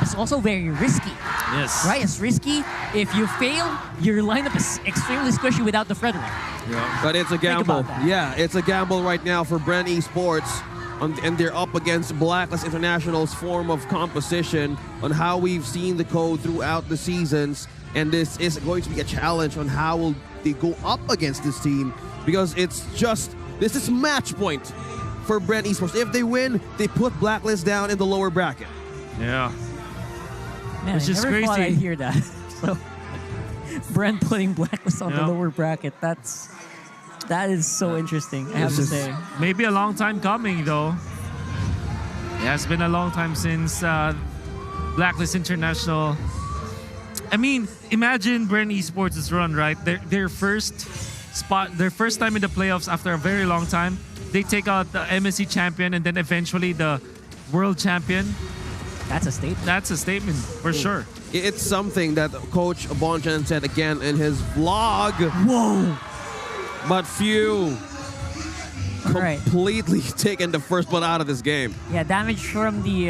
it's also very risky. Yes. Right? It's risky. If you fail, your lineup is extremely squishy without the Frederick. Yeah. But it's a gamble. Yeah, it's a gamble right now for BREN Esports. And they're up against BLACKLIST International's form of composition on how we've seen the code throughout the seasons. And this is going to be a challenge on how will they go up against this team, because it's just, this is match point for BREN Esports. If they win, they put BLACKLIST down in the lower bracket. Yeah. Man, which I is never crazy. thought I'd hear that. So, BREN putting BLACKLIST on the lower bracket, that is so interesting, I have to say. Maybe a long time coming, though. It has been a long time since BLACKLIST International. I mean, imagine BREN Esports' run, right? Their first time in the playoffs after a very long time. They take out the MSC champion and then eventually the world champion. That's a statement. That's a statement, for sure. It's something that Coach Bonchan said again in his vlog. Whoa! But few completely taken the first blood out of this game. Yeah, damage from the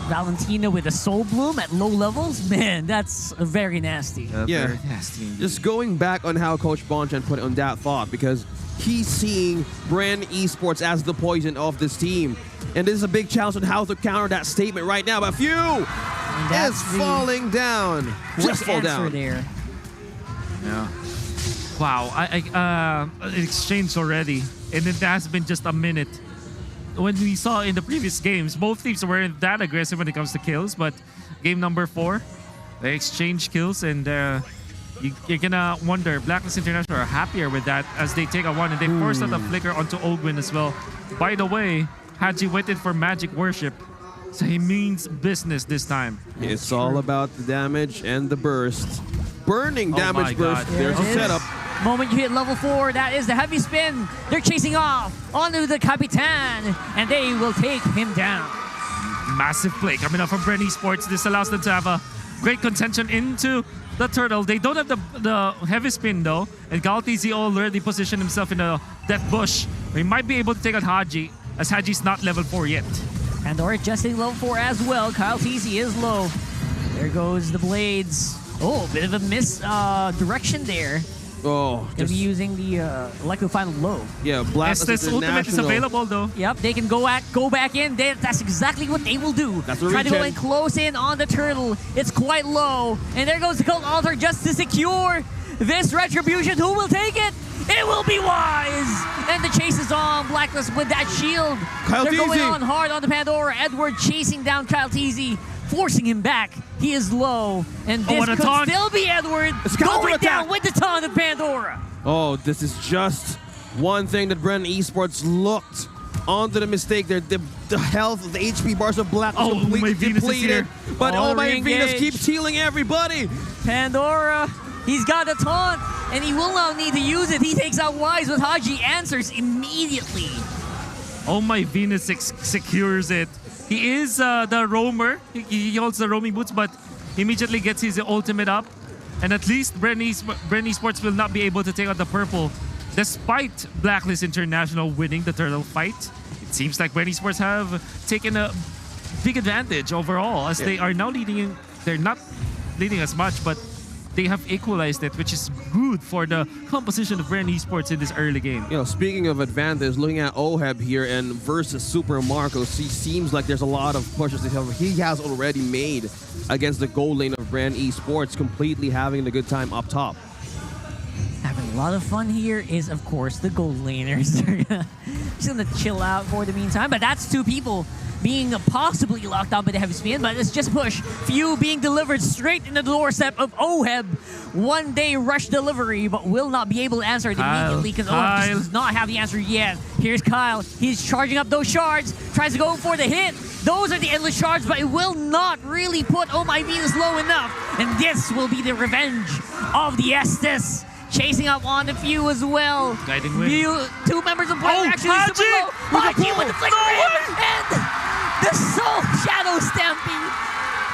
Valentina with a Soul Bloom at low levels. Man, that's very nasty. Yeah, very nasty. Just going back on how Coach Bonchan put it on that thought, because he's seeing BREN Esports as the poison of this team. And this is a big challenge on how to counter that statement right now. But few is falling down. Just fall down. There. Yeah. Wow, it exchanged already, and it has been just a minute. When we saw in the previous games, both teams weren't that aggressive when it comes to kills, but game number 4, they exchanged kills, and you're gonna wonder, BLACKLIST International are happier with that as they take a 1, and they forced out a flicker onto Ogwin as well. By the way, Haji waited for Magic Worship, so he means business this time. It's all about the damage and the burst. Burning damage burst. There's a setup. Moment you hit level 4, that is the heavy spin. They're chasing off onto the Capitan, and they will take him down. Massive play coming up from BREN Esports. This allows them to have a great contention into the turtle. They don't have the heavy spin though, and Galtizi already positioned himself in a death bush. He might be able to take out Haji, as Haji's not level 4 yet. Pandora adjusting level 4 as well. Kyle Teasy is low. There goes the blades. Oh, a bit of a misdirection there. Oh, they'll be using the Electrofine low. Yeah, BLACKLIST ultimate is available though. Yep, they can go back in. That's exactly what they will do. Try to go in close in on the turtle. It's quite low, and there goes the Cult Altar just to secure this retribution. Who will take it? It will be Wise, and the chase is on. BLACKLIST with that shield. They're going on hard on the Pandora. Edward chasing down Kyle Teasy, forcing him back. He is low, and this could still be Edward going down with the taunt of Pandora. Oh, this is just one thing that BREN Esports looked onto the mistake there. The health, the HP bars of BLACKLIST completely depleted. But Oh My Venus keeps healing everybody. Pandora, he's got a taunt, and he will not need to use it. He takes out Wise with Haji, answers immediately. Oh My Venus secures it. He is the roamer. He holds the roaming boots, but he immediately gets his ultimate up. And at least BREN Esports will not be able to take out the purple, despite BLACKLIST International winning the turtle fight. It seems like BREN Esports have taken a big advantage overall, as they are now leading. They're not leading as much, but they have equalized it, which is good for the composition of BREN Esports in this early game. You know, speaking of advantage, looking at OHEB here and versus Super Marcos, he seems like there's a lot of pushes that he has already made against the gold lane of BREN Esports, completely having a good time up top. Having a lot of fun here is, of course, the gold laners. They're just gonna chill out for the meantime, but that's 2 people being possibly locked down by the heavy spin, but it's just push. Few being delivered straight into the doorstep of OHEB. 1-day rush delivery, but will not be able to answer it immediately because OHEB does not have the answer yet. Here's Kyle. He's charging up those shards, tries to go for the hit. Those are the endless shards, but it will not really put Oh My Venus low enough. And this will be the revenge of the Estes. Chasing up on the Few as well. Guiding win. 2 members of Black actually super low. Haji with the flicker and the Soul Shadow Stampede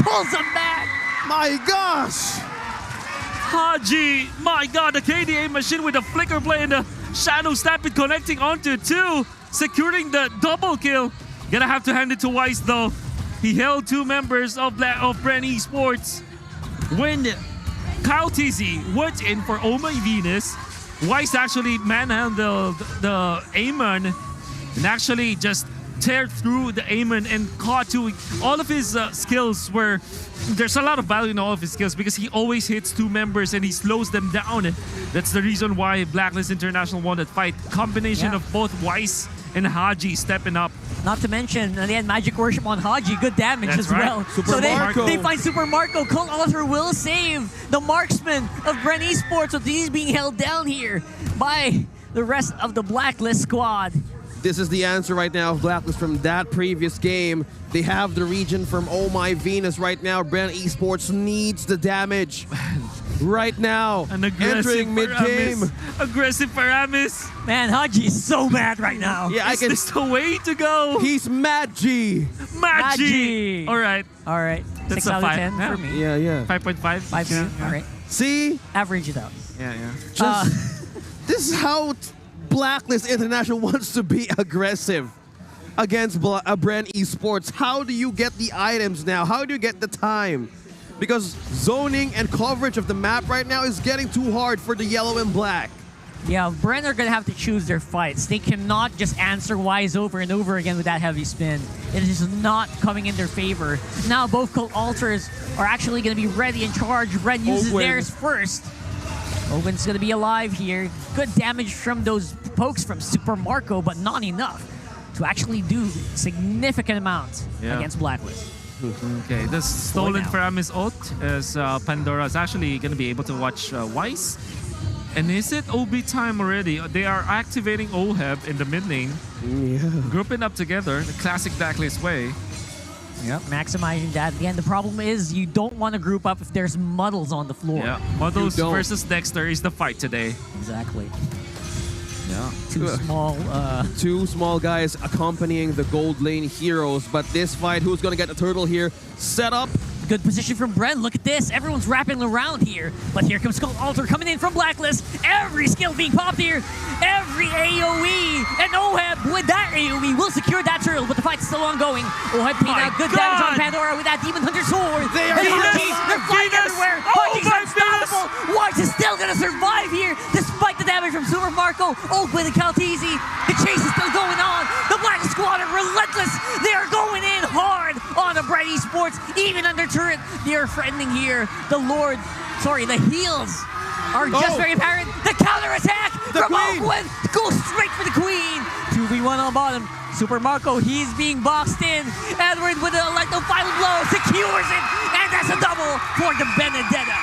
pulls him back. My gosh! Haji, my god, the KDA machine with the flicker play and the Shadow Stampede connecting onto 2, securing the double kill. Gonna have to hand it to Wise though. He held 2 members of BREN Esports. When Kyle TZ went in for Oh My Venus, Weiss actually manhandled the Amon and actually just tear through the Amon and caught to all of his skills were. There's a lot of value in all of his skills because he always hits 2 members and he slows them down. That's the reason why Blacklist International won that fight. Combination of both Weiss and Haji stepping up. Not to mention, they had Magic Worship on Haji. Good damage That's as well. Super so Marco. they find Super Marco. Colt Alter will save the marksman of BREN Esports. So he's being held down here by the rest of the Blacklist squad. This is the answer right now of Blacklist from that previous game. They have the region from Oh My Venus right now. BREN Esports needs the damage right now. An aggressive Entering mid-game. Aggressive Paramis. Man, Haji is so mad right now. Yeah, Is this the way to go? He's mad G. Magi. All right. All right. That's 6 a out of 5. 10 for me. Yeah. 5.5. 5 for me. All right. See? Average it out. Yeah. This is how Blacklist International wants to be aggressive against BREN Esports. How do you get the items now? How do you get the time? Because zoning and coverage of the map right now is getting too hard for the yellow and black. Yeah, BREN are going to have to choose their fights. They cannot just answer Wise over and over again with that heavy spin. It is not coming in their favor. Now both Colt Alters are actually going to be ready and charged. BREN uses Owen. theirs first. Owen's going to be alive here. Good damage from those pokes from Super Marco, but not enough to actually do significant amounts against Blacklist. Okay, the stolen now. Paramis ult as Pandora is actually going to be able to watch Weiss. And is it OB time already? They are activating OHEB in the mid lane, grouping up together, the classic Blacklist way. Yep, maximizing that. Again, the problem is you don't want to group up if there's muddles on the floor. Yeah, Models You don't. versus Dexter is the fight today. Exactly. Yeah. Two small guys accompanying the gold lane heroes. But this fight, who's going to get the turtle here? Set up. Good position from BREN. Look at this. Everyone's wrapping around here. But here comes Colt Alter coming in from Blacklist. Every skill being popped here. Every AoE. And OHEB with that AoE will secure that turtle. But the fight's still ongoing. OHEB paying out good damage on Pandora with that Demon Hunter sword. They are They're flying everywhere. Haji's unstoppable. Weiss is still going to survive here despite the damage from Super Marco. Oakland and Caltese. The chase is still going on. The Black Squad are relentless. They are going in hard on the BREN Esports. Even under turret, they are threatening here. The heals are just very apparent. The counterattack from Oakland goes straight for the Queen. 2v1 on bottom. Super Marco, he's being boxed in. Edward with a final blow, secures it, and that's a double for the Benedetta.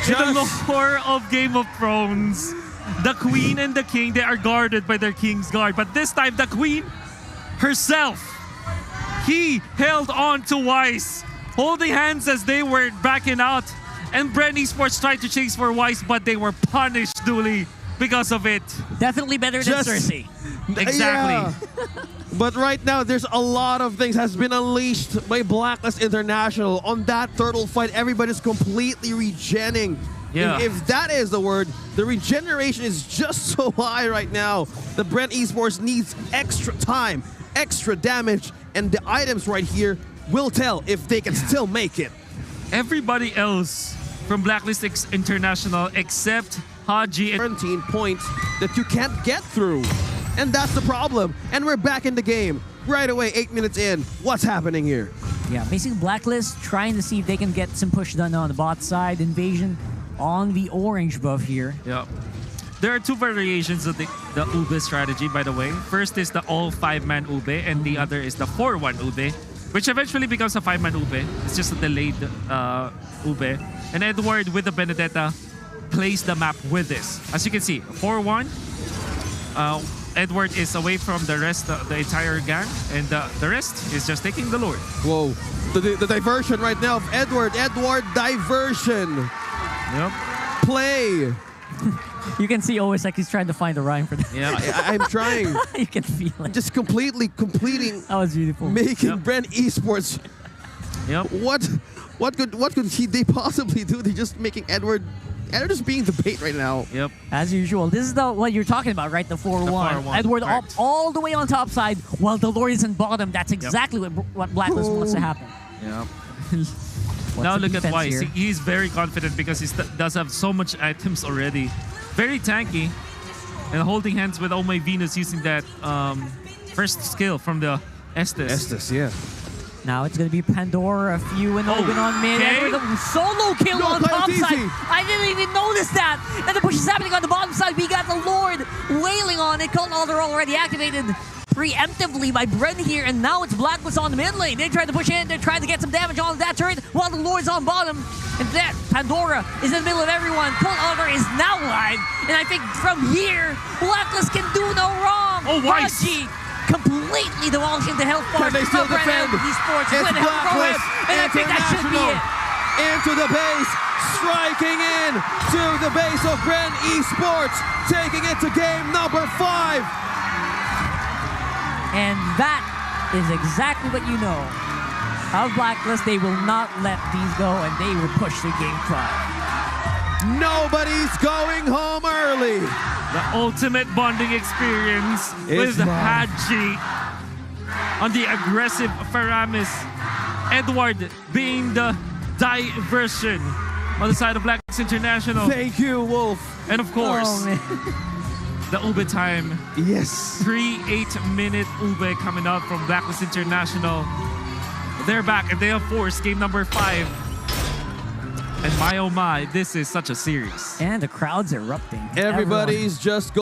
In the lore of Game of Thrones, the Queen and the King, they are guarded by their King's Guard. But this time, the Queen herself, he held on to Weiss, holding hands as they were backing out. And BREN Esports tried to chase for Weiss, but they were punished duly because of it. Definitely better than Cersei. Exactly. Yeah. But right now, there's a lot of things has been unleashed by Blacklist International. On that turtle fight, everybody's completely regenning. Yeah. If that is the word, the regeneration is just so high right now. The BREN Esports needs extra time, extra damage, and the items right here will tell if they can still make it. Everybody else from Blacklist International except Haji and 17 points that you can't get through. And that's the problem. And we're back in the game. Right away, 8 minutes in. What's happening here? Yeah, basically Blacklist trying to see if they can get some push done on the bot side. Invasion on the orange buff here. yeah. There are 2 variations of the Ube strategy, by the way. First is the all 5-man Ube, and the other is the 4-1 Ube, which eventually becomes a 5-man Ube. It's just a delayed Ube. And Edward with the Benedetta plays the map with this. As you can see, 4-1. Edward is away from the rest, the entire gang, and the rest is just taking the Lord. Whoa. The diversion right now of Edward. Edward diversion. Yep. Play. You can see always like he's trying to find a rhyme for that. Yeah. I'm trying. You can feel it. Just completely completing, That was beautiful. making BREN Esports. Yep. What could they possibly do? They're just making Edward And they're just being the bait right now. Yep. As usual, this is what you're talking about, right? The 4-1. Edward up all the way on top side while the Lord is in bottom. That's exactly what Blacklist wants to happen. Yep. Now look at Wise. He's very confident because he does have so much items already. Very tanky. And holding hands with Oh My Venus using that first skill from the S10. Estes, yeah. Now it's going to be Pandora, a few and open on mid. Edward, solo kill on top side. I didn't even notice that. And the push is happening on the bottom side. We got the Lord wailing on it. Cult Altar already activated preemptively by Bren here, and now it's Blacklist on the mid lane. They tried to push in, they're trying to get some damage on that turret while the Lord's on bottom. And that Pandora is in the middle of everyone. Cult Altar is now live, and I think from here, Blacklist can do no wrong. Oh, Weiss! Completely demolishing the health bar. Can they still defend? Esports. It's Blacklist and I think that should be it. Into the base, striking in to the base of BREN Esports, taking it to game number 5. And that is exactly what you know of Blacklist. They will not let these go, and they will push to game 5. Nobody's going home early. The ultimate bonding experience with Hadji on the aggressive Faramis. Edward being the diversion on the side of Blacklist International. Thank you, Wolf. And of course, the Ube time. Yes. 3 8-minute Ube coming out from Blacklist International. They're back and they have forced game number 5. And my oh my, this is such a series. And the crowd's erupting. Everybody's just